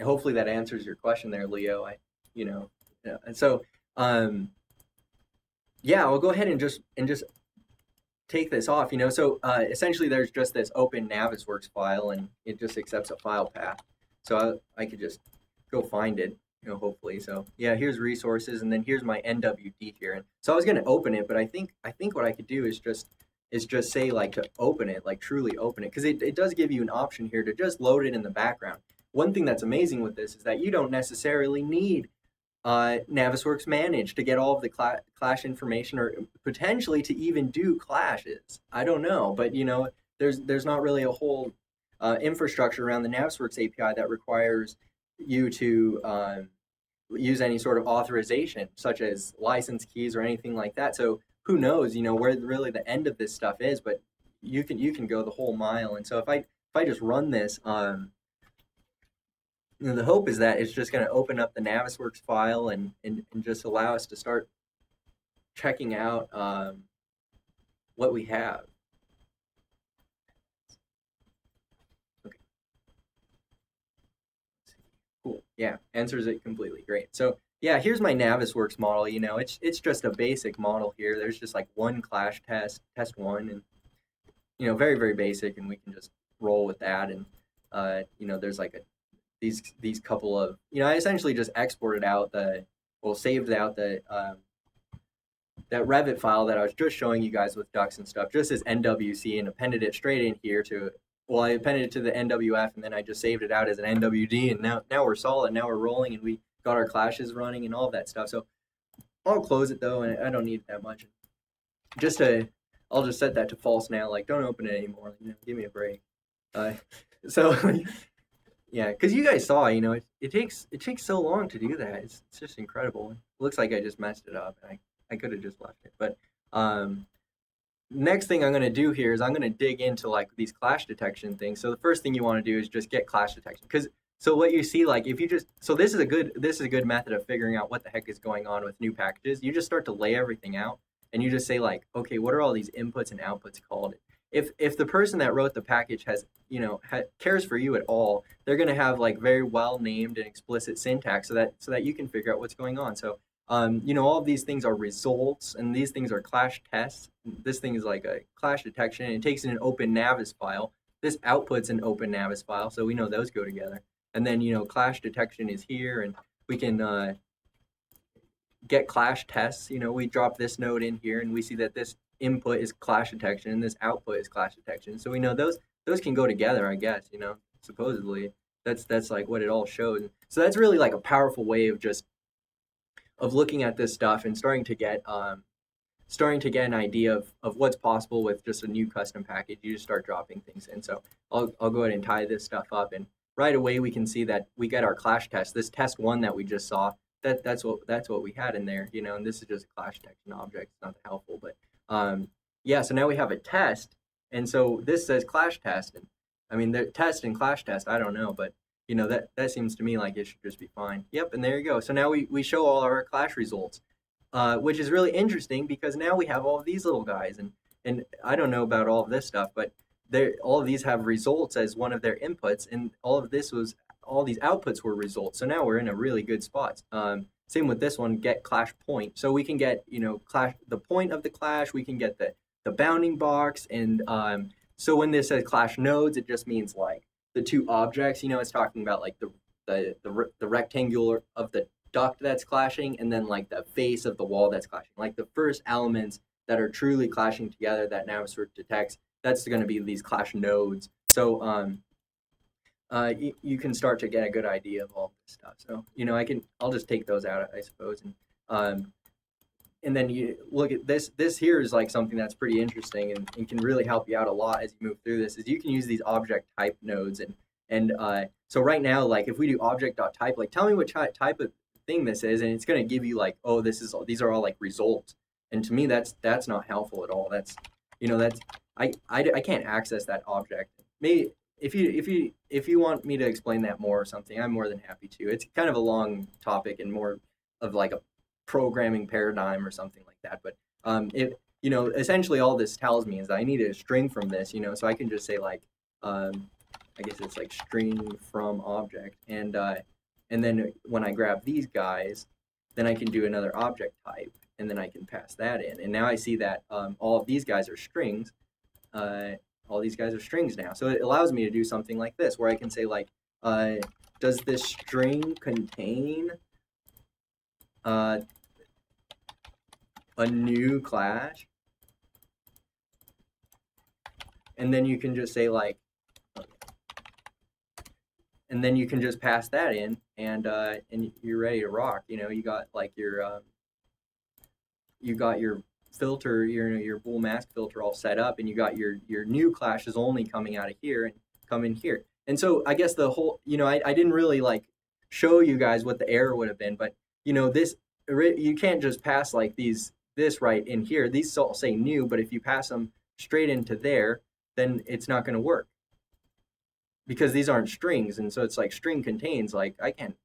hopefully that answers your question there, Leo. And so I'll go ahead and just take this off. So essentially there's just this open Navisworks file, and it just accepts a file path. So I could just go find it, hopefully. So yeah, here's resources, and then here's my NWD here. And so I was going to open it, but I think what I could do is just say like to open it, like truly open it, because it does give you an option here to just load it in the background. One thing that's amazing with this is that you don't necessarily need Navisworks Manage to get all of the clash information, or potentially to even do clashes. I don't know, but there's not really a whole infrastructure around the Navisworks API that requires you to use any sort of authorization, such as license keys or anything like that. So who knows, where really the end of this stuff is, but you can go the whole mile. And so if I just run this, the hope is that it's just going to open up the Navisworks file and just allow us to start checking out what we have. Okay. Cool. Yeah, answers it completely. Great. So yeah, here's my Navisworks model. It's just a basic model here. There's just like one clash test one, and very, very basic, and we can just roll with that. And there's like these couple of, I essentially just exported out saved out that Revit file that I was just showing you guys with ducts and stuff, just as NWC, and appended it straight in here I appended it to the NWF, and then I just saved it out as an NWD, and now we're solid, now we're rolling, and we got our clashes running and all of that stuff. So I'll close it though, and I don't need that much. I'll just set that to false now, like don't open it anymore, give me a break. Yeah, because you guys saw, it takes so long to do that. It's just incredible. It looks like I just messed it up, and I could have just left it. But next thing I'm going to do here is I'm going to dig into like these clash detection things. So the first thing you want to do is just get clash detection, because so what you see, like if you just, so this is a good method of figuring out what the heck is going on with new packages. You just start to lay everything out, and you just say like, okay, what are all these inputs and outputs called? If the person that wrote the package has, cares for you at all, they're going to have like very well named and explicit syntax so that you can figure out what's going on. So, all of these things are results, and these things are clash tests. This thing is like a clash detection, and it takes in an open Navis file. This outputs an open Navis file, so we know those go together. And then, clash detection is here, and we can get clash tests. We drop this node in here, and we see that this input is clash detection and this output is clash detection. So we know those can go together, I guess, supposedly. That's like what it all shows. So that's really like a powerful way of looking at this stuff and starting to get an idea of what's possible with just a new custom package. You just start dropping things in. So I'll go ahead and tie this stuff up, and right away we can see that we get our clash test. This test one that we just saw, that's what we had in there, and this is just a clash detection object. It's not that helpful, but so now we have a test, and so this says clash test, and I mean the test and clash test, I don't know, but that seems to me like it should just be fine. Yep, and there you go. So now we show all our clash results, which is really interesting because now we have all of these little guys, and I don't know about all of this stuff, but all of these have results as one of their inputs, and all these outputs were results. So now we're in a really good spot. Same with this one, get clash point. So we can get, clash, the point of the clash, we can get the bounding box. And so when this says clash nodes, it just means like the two objects, it's talking about like the rectangular of the duct that's clashing, and then like the face of the wall that's clashing. Like the first elements that are truly clashing together that Navisworks detects, that's going to be these clash nodes. So you can start to get a good idea of all this stuff. So I'll just take those out, I suppose, and then you look at this. This here is like something that's pretty interesting and can really help you out a lot as you move through this. Is you can use these object type nodes, and so right now, like if we do object.type, like tell me what type of thing this is, and it's going to give you like, oh, these are all like results. And to me, that's not helpful at all. That's I can't access that object. Maybe if you want me to explain that more or something, I'm more than happy to. It's kind of a long topic and more of like programming paradigm or something like that. But it, essentially all this tells me is that I need a string from this, so I can just say like, I guess it's like string from object, and then when I grab these guys, then I can do another object type, and then I can pass that in, and now I see that all of these guys are strings. All these guys are strings now, so it allows me to do something like this, where I can say like, does this string contain a new class? And then you can just say like, and then you can just pass that in, and you're ready to rock. You got like your filter, your bool mask filter all set up, and you got your new clashes only coming out of here and come in here. And so I guess the whole, I didn't really like show you guys what the error would have been, but this, you can't just pass like this right in here. These all say new, but if you pass them straight into there, then it's not going to work, because these aren't strings. And so it's like string contains, like I can't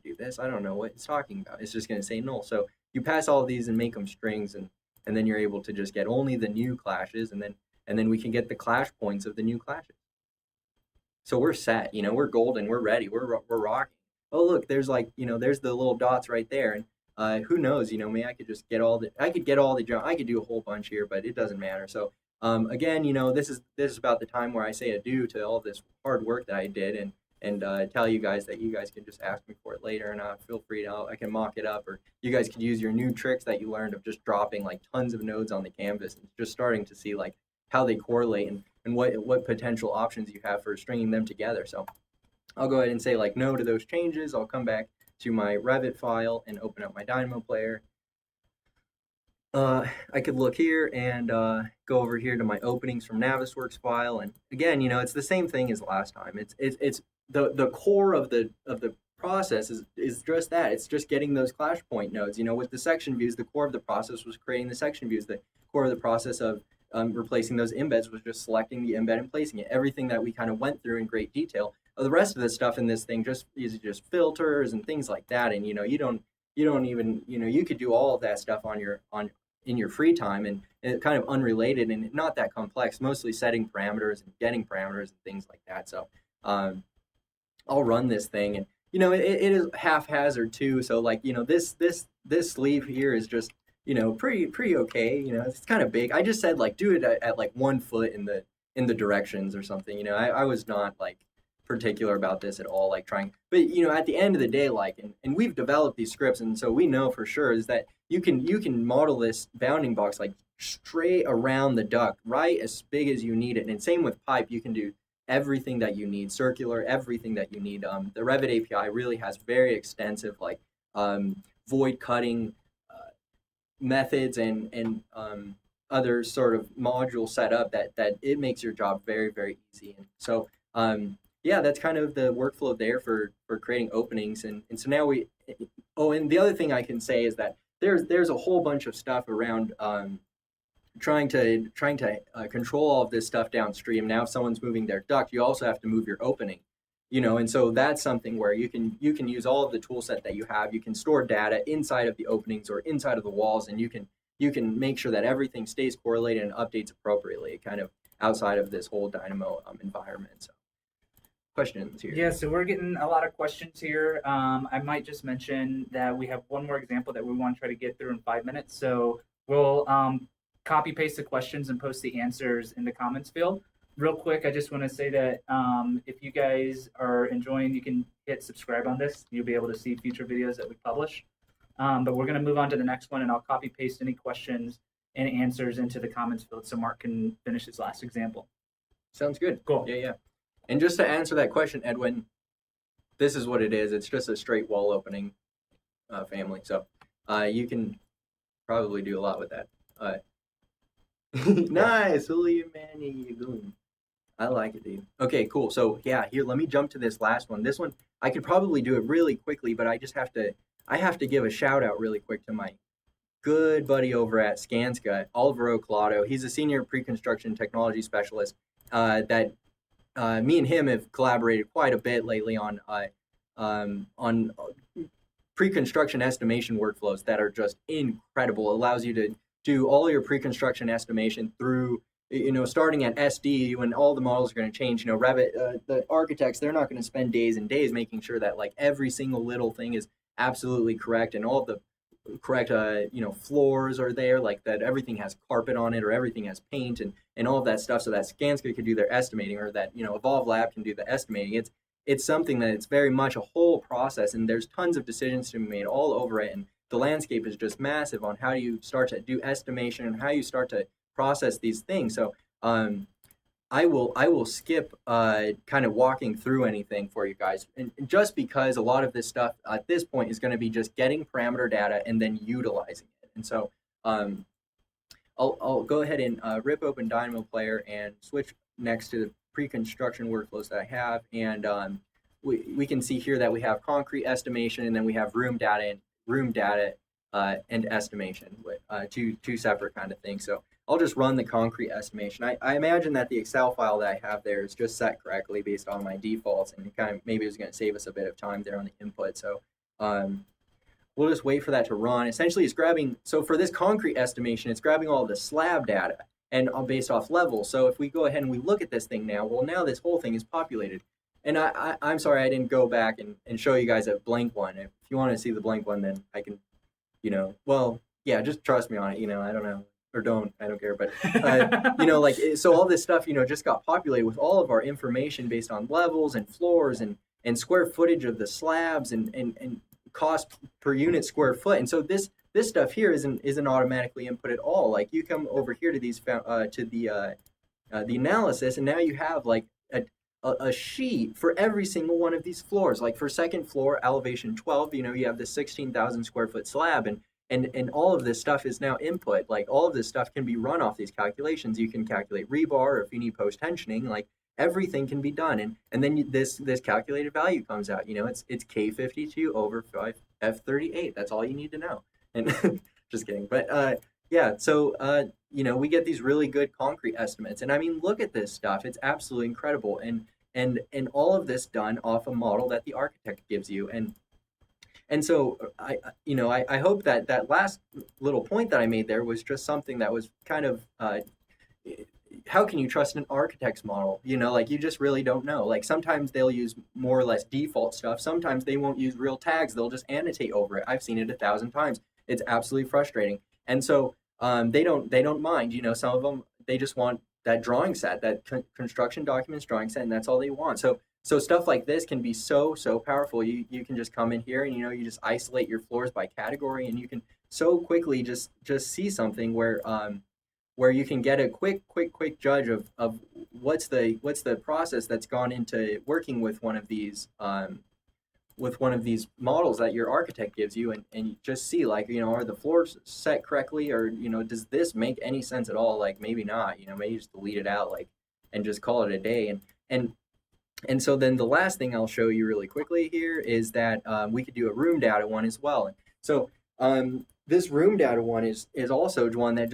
do this. I don't know what it's talking about. It's just going to say null. So you pass all of these and make them strings, and then you're able to just get only the new clashes, and then we can get the clash points of the new clashes. So we're set, we're golden, we're ready, we're rocking. Oh look, there's like, there's the little dots right there, and who knows, maybe I could just get all the I could do a whole bunch here, but it doesn't matter. So again, this is about the time where I say adieu to all this hard work that I did, and tell you guys that you guys can just ask me for it later, and feel free to, I can mock it up, or you guys could use your new tricks that you learned of just dropping like tons of nodes on the canvas and just starting to see like how they correlate and what potential options you have for stringing them together. So I'll go ahead and say like no to those changes. I'll come back to my Revit file and open up my Dynamo player. I could look here and go over here to my openings from Navisworks file, and again, it's the same thing as last time. It's the core of the process is just that. It's just getting those clash point nodes. With the section views, the core of the process was creating the section views. The core of the process of replacing those embeds was just selecting the embed and placing it. Everything that we kind of went through in great detail. The rest of the stuff in this thing is just filters and things like that. And you don't even, you could do all of that stuff in your free time, and it's kind of unrelated and not that complex, mostly setting parameters and getting parameters and things like that. So I'll run this thing, and it is haphazard too. So like, this sleeve here is just, pretty okay. It's kind of big. I just said like do it at like 1 foot in the directions or something. I was not like particular about this at all, like trying, but at the end of the day, like, and we've developed these scripts, and so we know for sure is that you can model this bounding box like straight around the duct, right, as big as you need it. And same with pipe, you can do everything that you need, circular, everything that you need. The Revit API really has very extensive like void cutting methods and other sort of module setup that it makes your job very, very easy. And so yeah, that's kind of the workflow there for creating openings. And so now and the other thing I can say is that there's a whole bunch of stuff around trying to control all of this stuff downstream. Now if someone's moving their duct, you also have to move your opening, and so that's something where you can use all of the tool set that you have. You can store data inside of the openings or inside of the walls, and you can make sure that everything stays correlated and updates appropriately, kind of outside of this whole Dynamo environment. So questions here? Yeah, so we're getting a lot of questions here. I might just mention that we have one more example that we want to try to get through in 5 minutes. So we'll copy paste the questions and post the answers in the comments field. Real quick, I just want to say that if you guys are enjoying, you can hit subscribe on this. You'll be able to see future videos that we publish. But we're going to move on to the next one, and I'll copy paste any questions and answers into the comments field so Mark can finish his last example. Sounds good. Cool. Yeah. And just to answer that question, Edwin, this is what it is. It's just a straight wall opening family. So you can probably do a lot with that. Nice. William Manny. I like it, dude. Okay, cool. So yeah, here, let me jump to this last one. This one, I could probably do it really quickly, but I have to give a shout out really quick to my good buddy over at Skanska, Oliver Ocolato. He's a senior pre-construction technology specialist that me and him have collaborated quite a bit lately on pre-construction estimation workflows that are just incredible. It allows you to do all your pre-construction estimation through, starting at SD when all the models are going to change. Revit, the architects, they're not going to spend days and days making sure that like every single little thing is absolutely correct and all of the correct floors are there, like that everything has carpet on it or everything has paint and all of that stuff, so that Skanska could do their estimating, or that Evolve Lab can do the estimating. It's something that it's very much a whole process, and there's tons of decisions to be made all over it, and the landscape is just massive on how you start to do estimation and how you start to process these things. So I will skip kind of walking through anything for you guys, and just because a lot of this stuff at this point is going to be just getting parameter data and then utilizing it. And so I'll go ahead and rip open Dynamo Player and switch next to the pre-construction workflows that I have, and we can see here that we have concrete estimation, and then we have room data and estimation with two separate kind of things. So I'll just run the concrete estimation. I imagine that the Excel file that I have there is just set correctly based on my defaults, and kind of maybe it's going to save us a bit of time there on the input. So we'll just wait for that to run. Essentially, it's grabbing, so for this concrete estimation, it's grabbing all the slab data and based off level. So if we go ahead and we look at this thing now, well, now this whole thing is populated. And I'm sorry I didn't go back and show you guys a blank one. If you want to see the blank one, then I can, well, yeah, just trust me on it. I don't know. Or don't, I don't care, but so all this stuff just got populated with all of our information based on levels and floors and square footage of the slabs and cost per unit square foot. And so this stuff here isn't automatically input at all. Like, you come over here to these the analysis, and now you have like a sheet for every single one of these floors. Like for second floor elevation 12, you have this 16,000 square foot slab, and all of this stuff is now input. Like, all of this stuff can be run off these calculations. You can calculate rebar, or if you need post tensioning, like everything can be done. And then this calculated value comes out. It's K52 over 5 F38. That's all you need to know. And just kidding. But yeah, so we get these really good concrete estimates. And I mean, look at this stuff. It's absolutely incredible. And all of this done off a model that the architect gives you. And so I hope that last little point that I made there was just something that was kind of, how can you trust an architect's model? Like, you just really don't know. Like, sometimes they'll use more or less default stuff. Sometimes they won't use real tags. They'll just annotate over it. I've seen it 1,000 times. It's absolutely frustrating. And so they don't mind. Some of them, they just want that drawing set, that construction documents drawing set, and that's all they want. So stuff like this can be so powerful. You can just come in here and you just isolate your floors by category, and you can so quickly just see something where you can get a quick judge of what's the process that's gone into working with one of these models that your architect gives you, and you just see, like, are the floors set correctly, or does this make any sense at all? Like, maybe not. Maybe just delete it out, like, and just call it a day. And so then the last thing I'll show you really quickly here is that we could do a room data one as well. And so this room data one is also one that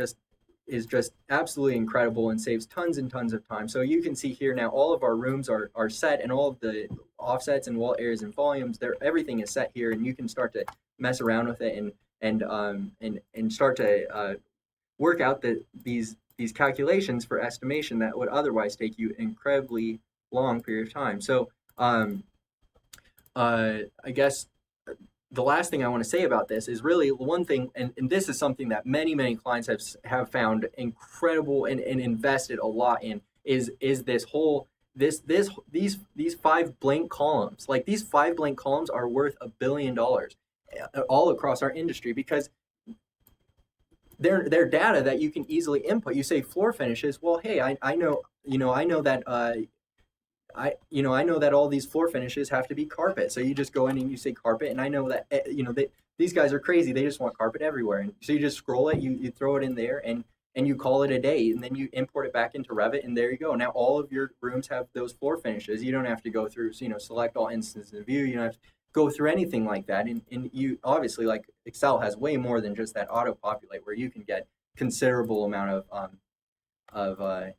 is just absolutely incredible and saves tons and tons of time. So you can see here now all of our rooms are set, and all of the offsets and wall areas and volumes, everything is set here, and you can start to mess around with it and start to work out these calculations for estimation that would otherwise take you incredibly long period of time. So I guess the last thing I want to say about this is really one thing, and this is something that many clients have found incredible and invested a lot in, is this whole these 5 blank columns. Like, these 5 blank columns are worth $1 billion all across our industry, because they're data that you can easily input. You say floor finishes. Well, hey, I know that I know that all these floor finishes have to be carpet. So you just go in and you say carpet, and I know that these guys are crazy. They just want carpet everywhere. And so you just scroll it, you throw it in there, and you call it a day, and then you import it back into Revit, and there you go. Now all of your rooms have those floor finishes. You don't have to go through, select all instances of view. You don't have to go through anything like that. And you obviously, like, Excel has way more than just that auto populate, where you can get considerable amount of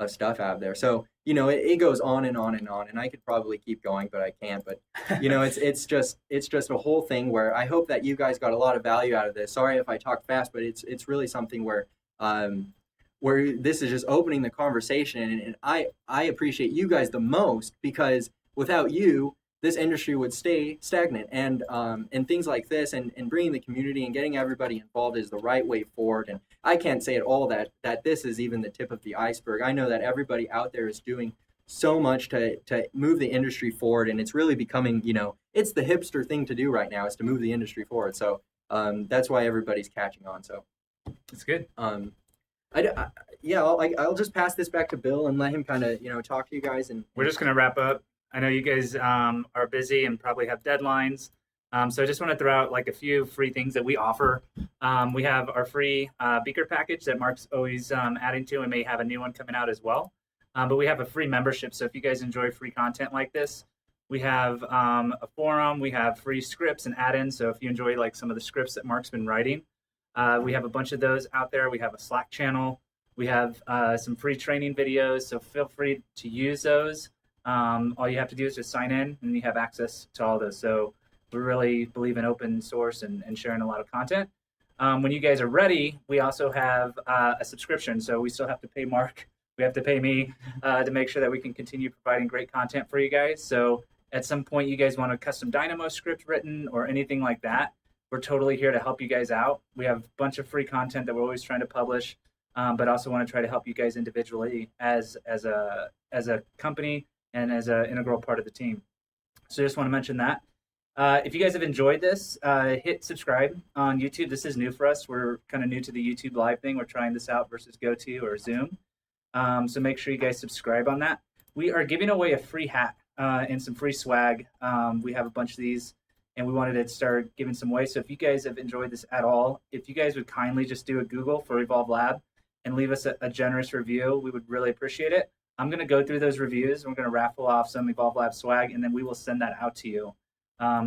stuff out there. So, you know, it goes on and on and on, and I could probably keep going, but I can't. But, you know, it's just a whole thing where I hope that you guys got a lot of value out of this. Sorry if I talk fast, but it's really something where this is just opening the conversation, and I appreciate you guys the most, because without you, this industry would stay stagnant, and things like this, and bringing the community and getting everybody involved is the right way forward. And I can't say at all that this is even the tip of the iceberg. I know that everybody out there is doing so much to move the industry forward, and it's really becoming, you know, it's the hipster thing to do right now, is to move the industry forward. So that's why everybody's catching on. So it's good. I'll just pass this back to Bill and let him kind of, you know, talk to you guys. And we're just going to wrap up. I know you guys are busy and probably have deadlines. So I just want to throw out like a few free things that we offer. We have our free beaker package that Mark's always adding to, and may have a new one coming out as well. But we have a free membership. So if you guys enjoy free content like this, we have a forum, we have free scripts and add-ins. So if you enjoy like some of the scripts that Mark's been writing, we have a bunch of those out there. We have a Slack channel. We have some free training videos. So feel free to use those. All you have to do is just sign in, and you have access to all those. So we really believe in open source and sharing a lot of content. When you guys are ready, we also have a subscription. So we still have to pay Mark. We have to pay me to make sure that we can continue providing great content for you guys. So at some point, you guys want a custom Dynamo script written or anything like that, we're totally here to help you guys out. We have a bunch of free content that we're always trying to publish, but also want to try to help you guys individually as a company and as an integral part of the team. So just want to mention that. If you guys have enjoyed this, hit subscribe on YouTube. This is new for us. We're kind of new to the YouTube live thing. We're trying this out versus GoTo or Zoom. So make sure you guys subscribe on that. We are giving away a free hat and some free swag. We have a bunch of these, and we wanted to start giving some away. So if you guys have enjoyed this at all, if you guys would kindly just do a Google for Evolve Lab and leave us a generous review, we would really appreciate it. I'm going to go through those reviews. We're going to raffle off some Evolve Lab swag, and then we will send that out to you.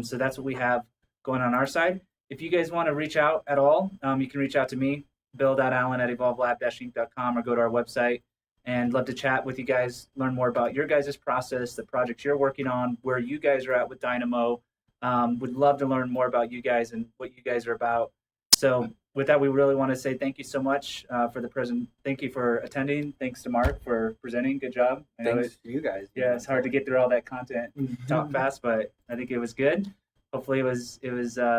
So that's what we have going on our side. If you guys want to reach out at all, you can reach out to me, bill.allen@evolvelab-inc.com, or go to our website. And love to chat with you guys, learn more about your guys' process, the projects you're working on, where you guys are at with Dynamo. Would love to learn more about you guys and what you guys are about. So with that, we really want to say thank you so much for the present. Thank you for attending. Thanks to Mark for presenting. Good job. Thanks to you guys. Yeah, it's hard to get through all that content, talk fast, but I think it was good. Hopefully it was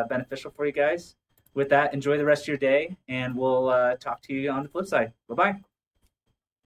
beneficial for you guys. With that, enjoy the rest of your day, and we'll talk to you on the flip side. Bye-bye.